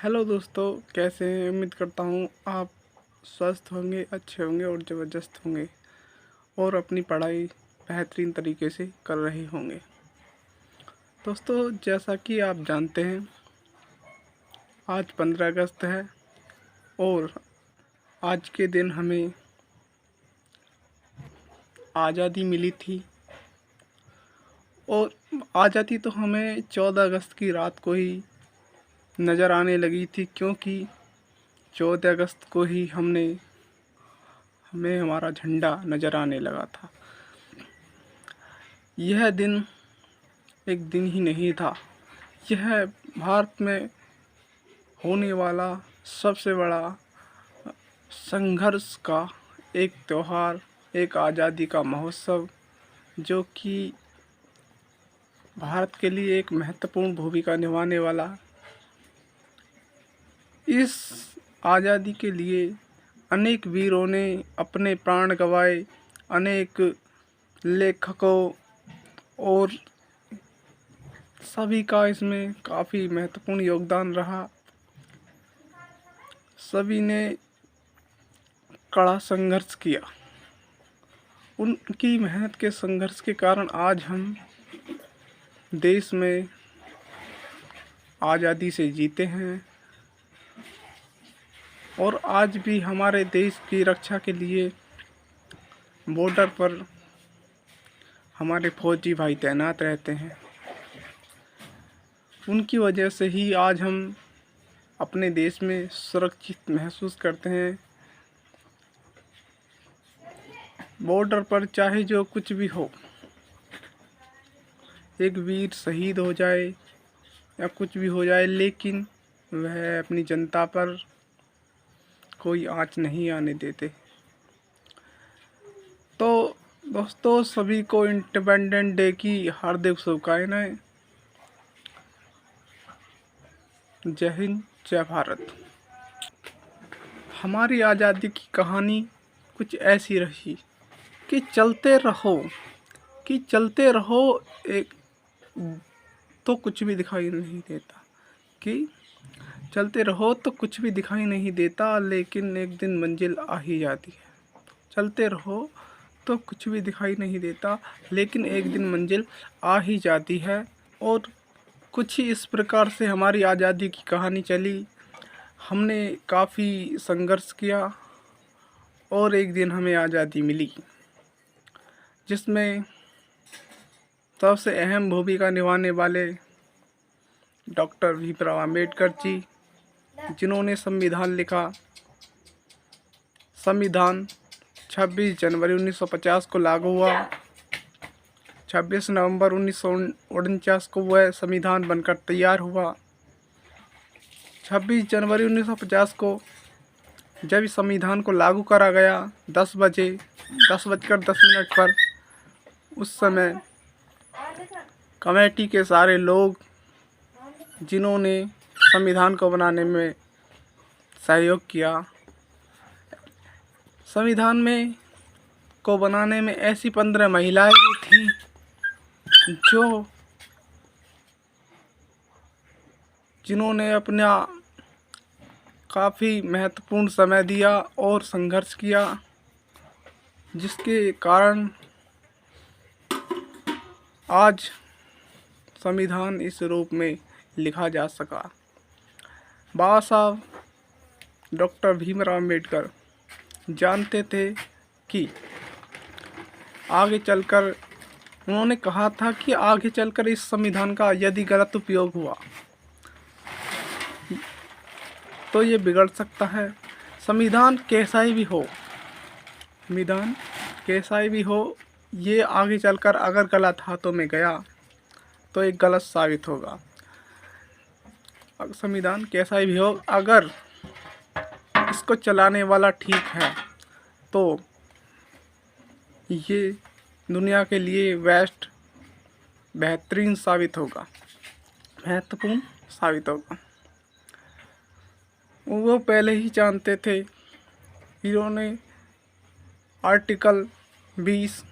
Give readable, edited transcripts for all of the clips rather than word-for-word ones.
Hello दोस्तों, कैसे हैं। उम्मीद करता हूँ आप स्वस्थ होंगे, अच्छे होंगे और ज़बरदस्त होंगे और अपनी पढ़ाई बेहतरीन तरीके से कर रहे होंगे। दोस्तों, जैसा कि आप जानते हैं, आज 15 अगस्त है और आज के दिन हमें आज़ादी मिली थी। और आज़ादी तो हमें 14 अगस्त की रात को ही नज़र आने लगी थी, क्योंकि 14 अगस्त को ही हमें हमारा झंडा नज़र आने लगा था। यह दिन एक दिन ही नहीं था, यह भारत में होने वाला सबसे बड़ा संघर्ष का एक त्यौहार, एक आज़ादी का महोत्सव, जो कि भारत के लिए एक महत्वपूर्ण भूमिका निभाने वाला। इस आज़ादी के लिए अनेक वीरों ने अपने प्राण गंवाए, अनेक लेखकों और सभी का इसमें काफ़ी महत्वपूर्ण योगदान रहा। सभी ने कड़ा संघर्ष किया। उनकी मेहनत के संघर्ष के कारण आज हम देश में आज़ादी से जीते हैं और आज भी हमारे देश की रक्षा के लिए बॉर्डर पर हमारे फौजी भाई तैनात रहते हैं। उनकी वजह से ही आज हम अपने देश में सुरक्षित महसूस करते हैं। बॉर्डर पर चाहे जो कुछ भी हो, एक वीर शहीद हो जाए या कुछ भी हो जाए, लेकिन वह अपनी जनता पर कोई आँच नहीं आने देते। तो दोस्तों, सभी को इंडिपेंडेंस डे की हार्दिक शुभकामनाएं। जय हिंद, जय भारत। हमारी आज़ादी की कहानी कुछ ऐसी रही कि चलते रहो एक तो कुछ भी दिखाई नहीं देता, कि चलते रहो तो कुछ भी दिखाई नहीं देता, लेकिन एक दिन मंजिल आ ही जाती है। चलते रहो तो कुछ भी दिखाई नहीं देता, लेकिन एक दिन मंजिल आ ही जाती है। और कुछ ही इस प्रकार से हमारी आज़ादी की कहानी चली। हमने काफ़ी संघर्ष किया और एक दिन हमें आज़ादी मिली, जिसमें सबसे अहम भूमिका निभाने वाले डॉक्टर भीमराव अम्बेडकर जी, जिन्होंने संविधान लिखा। संविधान 26 जनवरी 1950 को लागू हुआ। 26 नवंबर 1949 को वह संविधान बनकर तैयार हुआ। 26 जनवरी 1950 को जब इस संविधान को लागू करा गया, 10:10 पर, उस समय कमेटी के सारे लोग, जिन्होंने संविधान को बनाने में सहयोग किया, संविधान को बनाने में ऐसी 15 महिलाएं भी थीं जिन्होंने अपना काफ़ी महत्वपूर्ण समय दिया और संघर्ष किया, जिसके कारण आज संविधान इस रूप में लिखा जा सका। बाबा साहब डॉक्टर भीमराव अम्बेडकर जानते थे कि आगे चलकर, उन्होंने कहा था कि आगे चलकर इस संविधान का यदि गलत उपयोग हुआ तो ये बिगड़ सकता है। संविधान कैसा भी हो, ये आगे चलकर अगर गलत हाथों में गया तो एक गलत साबित होगा। संविधान कैसा भी हो, अगर इसको चलाने वाला ठीक है तो ये दुनिया के लिए बेहतरीन साबित होगा, महत्वपूर्ण साबित होगा। वो पहले ही जानते थे। इन्होंने आर्टिकल 20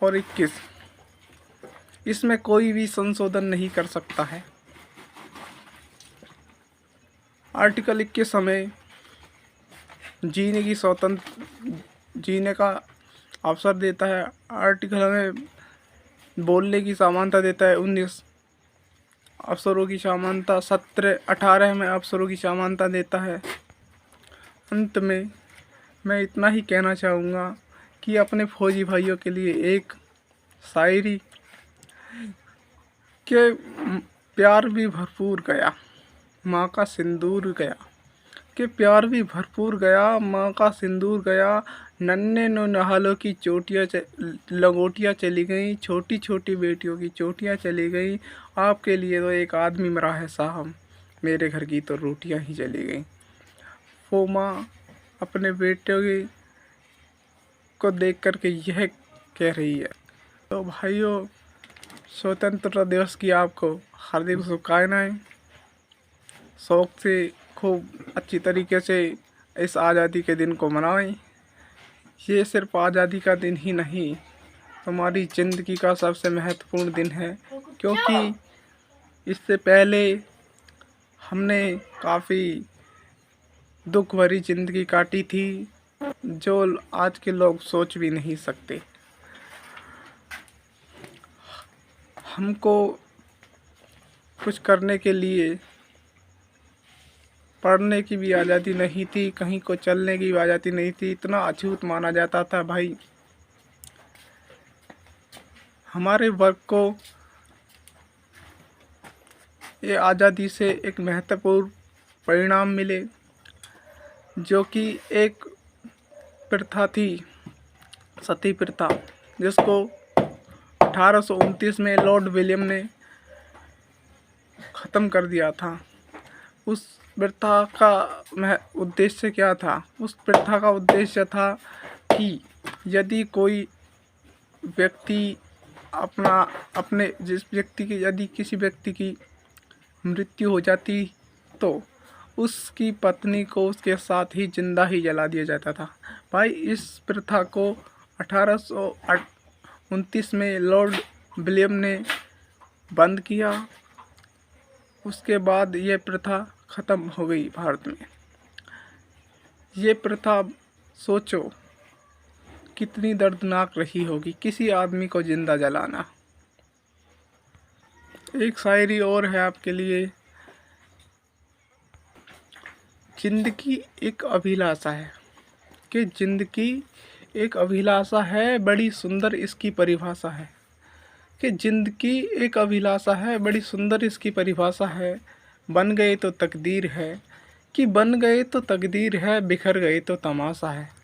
और 21, इसमें कोई भी संशोधन नहीं कर सकता है। आर्टिकल 21 हमें जीने का अवसर देता है। आर्टिकल हमें बोलने की समानता देता है। 19 अवसरों की समानता, 18 में अवसरों की समानता देता है। अंत में मैं इतना ही कहना चाहूँगा कि अपने फौजी भाइयों के लिए एक शायरी के प्यार भी भरपूर गया, माँ का सिंदूर गया, के प्यार भी भरपूर गया, माँ का सिंदूर गया। नन्हे नौनिहालों की लंगोटियाँ चली गईं, छोटी छोटी बेटियों की चोटियाँ चली गईं। आपके लिए तो एक आदमी मरा है साहब, मेरे घर की तो रोटियाँ ही चली गईं। वो माँ अपने बेटे को देख कर के यह कह रही है। तो भाइयों, स्वतंत्रता दिवस की आपको हार्दिक शुभकामनाएं। शौक से खूब अच्छी तरीके से इस आज़ादी के दिन को मनाएं। ये सिर्फ आज़ादी का दिन ही नहीं, हमारी ज़िंदगी का सबसे महत्वपूर्ण दिन है, क्योंकि इससे पहले हमने काफ़ी दुख भरी ज़िंदगी काटी थी, जो आज के लोग सोच भी नहीं सकते। हमको कुछ करने के लिए पढ़ने की भी आज़ादी नहीं थी, कहीं को चलने की भी आज़ादी नहीं थी। इतना अछूत माना जाता था भाई। हमारे वर्ग को ये आज़ादी से एक महत्वपूर्ण परिणाम मिले, जो कि एक प्रथा थी, सती प्रथा, जिसको 1829 में लॉर्ड विलियम ने ख़त्म कर दिया था। उस प्रथा का उद्देश्य क्या था? उस प्रथा का उद्देश्य था कि यदि कोई व्यक्ति यदि किसी व्यक्ति की मृत्यु हो जाती तो उसकी पत्नी को उसके साथ ही जिंदा ही जला दिया जाता था। भाई, इस प्रथा को 1829 में लॉर्ड विलियम ने बंद किया। उसके बाद ये प्रथा ख़त्म हो गई भारत में। ये प्रथा सोचो कितनी दर्दनाक रही होगी, किसी आदमी को जिंदा जलाना। एक शायरी और है आपके लिए। जिंदगी एक अभिलाषा है, कि जिंदगी एक अभिलाषा है, बड़ी सुंदर इसकी परिभाषा है। कि जिंदगी एक अभिलाषा है, बड़ी सुंदर इसकी परिभाषा है। बन गए तो तकदीर है, कि बन गए तो तकदीर है, बिखर गए तो तमाशा है।